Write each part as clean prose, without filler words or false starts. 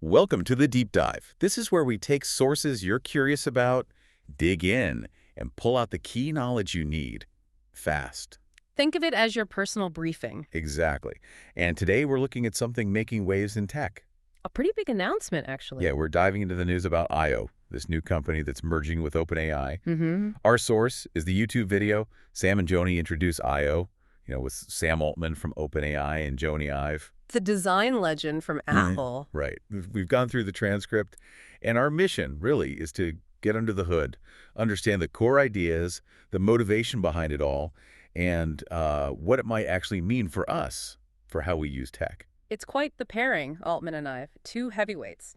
Welcome to the Deep Dive. This is where we take sources you're curious about, dig in, and pull out the key knowledge you need fast. Think of it as your personal briefing. Exactly. And today we're looking at something making waves in tech. A pretty big announcement, actually. Yeah, we're diving into the news about IO, this new company that's merging with OpenAI. Mm-hmm. Our source is the YouTube video. Sam and Jony introduce IO, with Sam Altman from OpenAI and Jony Ive. The design legend from Apple. Right. We've gone through the transcript, and our mission really is to get under the hood, understand the core ideas, the motivation behind it all, and what it might actually mean for us, for how we use tech. It's quite the pairing, Altman and Ive, two heavyweights.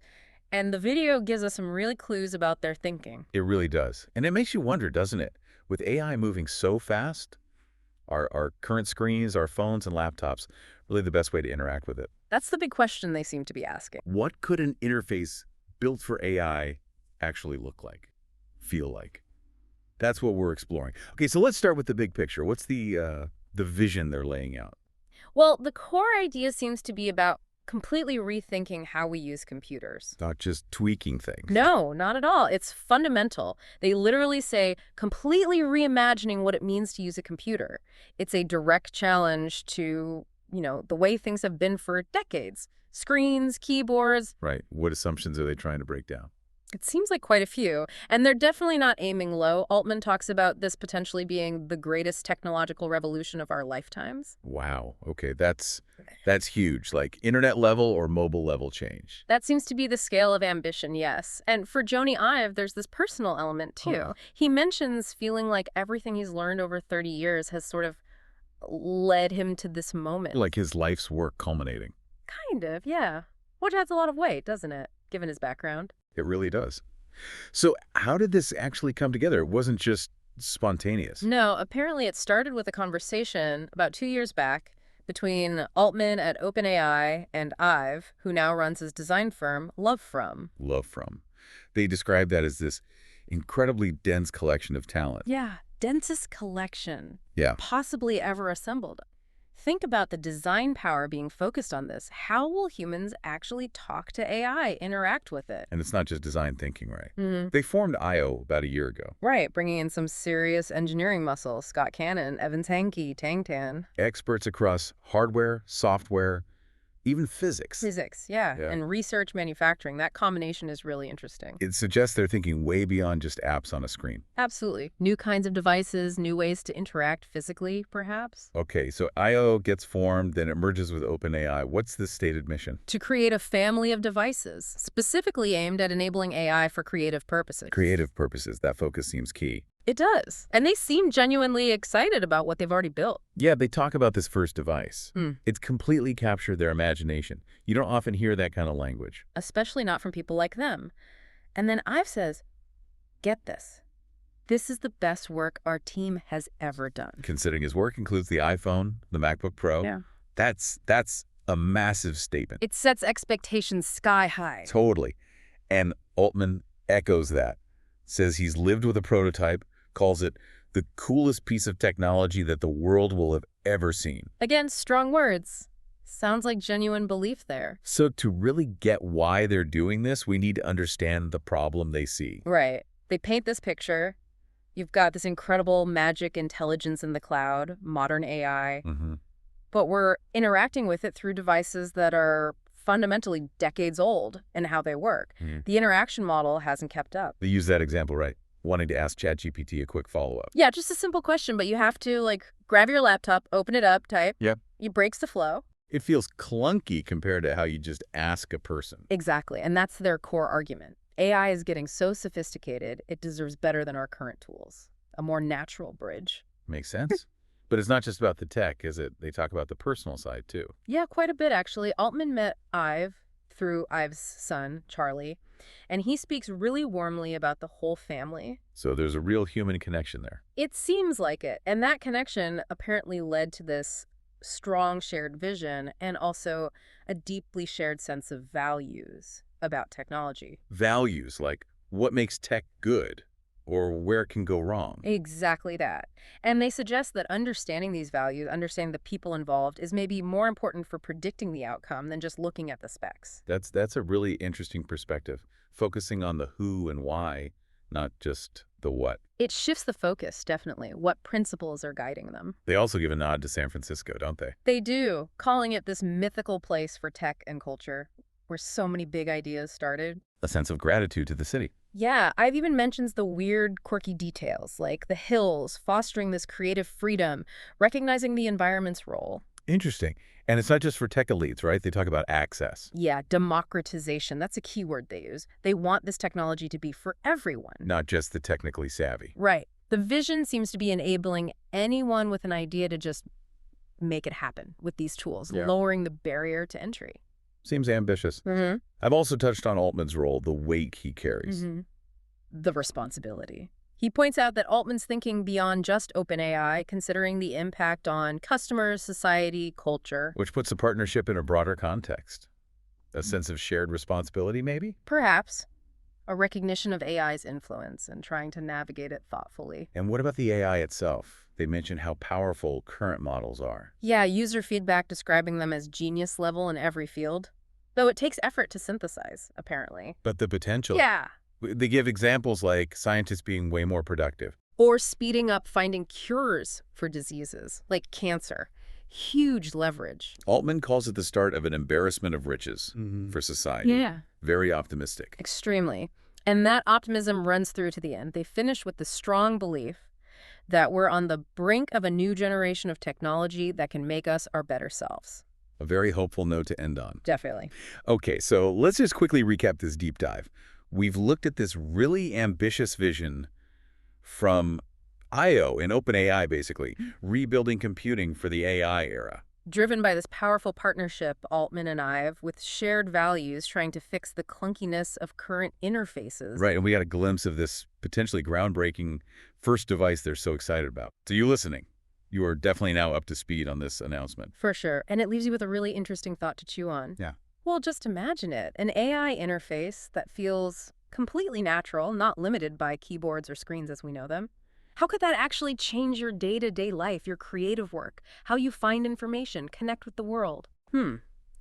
And the video gives us some really clues about their thinking. It really does. And it makes you wonder, doesn't it? With AI moving so fast, our current screens, our phones and laptops, really the best way to interact with it. That's the big question they seem to be asking. What could an interface built for AI actually look like, feel like? That's what we're exploring. Okay, so let's start with the big picture. What's the vision they're laying out? Well, the core idea seems to be about completely rethinking how we use computers. Not just tweaking things. No, not at all. It's fundamental. They literally say completely reimagining what it means to use a computer. It's a direct challenge to, the way things have been for decades. Screens, keyboards. Right. What assumptions are they trying to break down? It seems like quite a few. And they're definitely not aiming low. Altman talks about this potentially being the greatest technological revolution of our lifetimes. Wow. Okay, that's huge. Like internet level or mobile level change. That seems to be the scale of ambition, yes. And for Jony Ive, there's this personal element, too. Huh. He mentions feeling like everything he's learned over 30 years has sort of led him to this moment. Like his life's work culminating. Kind of, yeah. Which adds a lot of weight, doesn't it, given his background? It really does. So how did this actually come together? It wasn't just spontaneous. No, apparently it started with a conversation about 2 years back between Altman at OpenAI and Ive, who now runs his design firm, Love From. Love From. They describe that as this incredibly dense collection of talent. Yeah, densest collection Yeah. possibly ever assembled. Think about the design power being focused on this. How will humans actually talk to AI, interact with it? And it's not just design thinking, right? Mm-hmm. They formed IO about a year ago. Right, bringing in some serious engineering muscle. Scott Cannon, Evan Tanke, Tang Tan. Experts across hardware, software, even physics. Physics, yeah. And research manufacturing. That combination is really interesting. It suggests they're thinking way beyond just apps on a screen. Absolutely. New kinds of devices, new ways to interact physically, perhaps. Okay, so IO gets formed, then it merges with OpenAI. What's the stated mission? To create a family of devices, specifically aimed at enabling AI for creative purposes. Creative purposes. That focus seems key. It does. And they seem genuinely excited about what they've already built. Yeah, they talk about this first device. Hmm. It's completely captured their imagination. You don't often hear that kind of language. Especially not from people like them. And then Ive says, get this. This is the best work our team has ever done. Considering his work includes the iPhone, the MacBook Pro, Yeah. that's a massive statement. It sets expectations sky high. Totally. And Altman echoes that. Says he's lived with a prototype, calls it the coolest piece of technology that the world will have ever seen. Again, strong words. Sounds like genuine belief there. So to really get why they're doing this, we need to understand the problem they see. Right. They paint this picture. You've got this incredible magic intelligence in the cloud, modern AI. Mm-hmm. But we're interacting with it through devices that are fundamentally decades old in how they work. Mm. The interaction model hasn't kept up. They use that example, right? Wanting to ask ChatGPT a quick follow-up. Yeah, just a simple question, but you have to, grab your laptop, open it up, type. Yep. It breaks the flow. It feels clunky compared to how you just ask a person. Exactly, and that's their core argument. AI is getting so sophisticated, it deserves better than our current tools. A more natural bridge. Makes sense. But it's not just about the tech, is it? They talk about the personal side, too. Yeah, quite a bit, actually. Altman met Ive through Ive's son, Charlie, and he speaks really warmly about the whole family. So there's a real human connection there. It seems like it, and that connection apparently led to this strong shared vision and also a deeply shared sense of values about technology. Values, like what makes tech good or where it can go wrong. Exactly that. And they suggest that understanding these values, understanding the people involved, is maybe more important for predicting the outcome than just looking at the specs. That's a really interesting perspective, focusing on the who and why, not just the what. It shifts the focus, definitely, what principles are guiding them. They also give a nod to San Francisco, don't they? They do, calling it this mythical place for tech and culture, where so many big ideas started. A sense of gratitude to the city. Yeah, I've even mentions the weird, quirky details, like the hills, fostering this creative freedom, recognizing the environment's role. Interesting. And it's not just for tech elites, right? They talk about access, Yeah, democratization, that's a key word they use. They want this technology to be for everyone. not just the technically savvy. Right. The vision seems to be enabling anyone with an idea to just make it happen with these tools, Yeah. lowering the barrier to entry. Seems ambitious. Mm-hmm. I've also touched on Altman's role, the weight he carries. The responsibility. He points out that Altman's thinking beyond just OpenAI, considering the impact on customers, society, culture. Which puts the partnership in a broader context. A sense of shared responsibility, maybe? Perhaps a recognition of AI's influence and trying to navigate it thoughtfully. And what about the AI itself? They mention how powerful current models are. Yeah, user feedback describing them as genius level in every field, though it takes effort to synthesize, apparently. But the potential. Yeah. They give examples like scientists being way more productive. Or speeding up finding cures for diseases, like cancer. Huge leverage. Altman calls it the start of an embarrassment of riches for society. Yeah. Very optimistic. Extremely. And that optimism runs through to the end. They finish with the strong belief that we're on the brink of a new generation of technology that can make us our better selves. A very hopeful note to end on. Definitely. Okay, so let's just quickly recap this deep dive. We've looked at this really ambitious vision from I/O in OpenAI, basically, rebuilding computing for the AI era. Driven by this powerful partnership, Altman and Ive, with shared values trying to fix the clunkiness of current interfaces. Right, and we got a glimpse of this potentially groundbreaking first device they're so excited about. So you listening, you are definitely now up to speed on this announcement. For sure. And it leaves you with a really interesting thought to chew on. Yeah. Well, just imagine it. An AI interface that feels completely natural, not limited by keyboards or screens as we know them. How could that actually change your day-to-day life, your creative work, how you find information, connect with the world?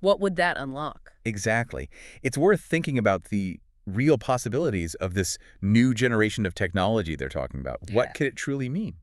What would that unlock? Exactly. It's worth thinking about the real possibilities of this new generation of technology they're talking about. Yeah. What could it truly mean?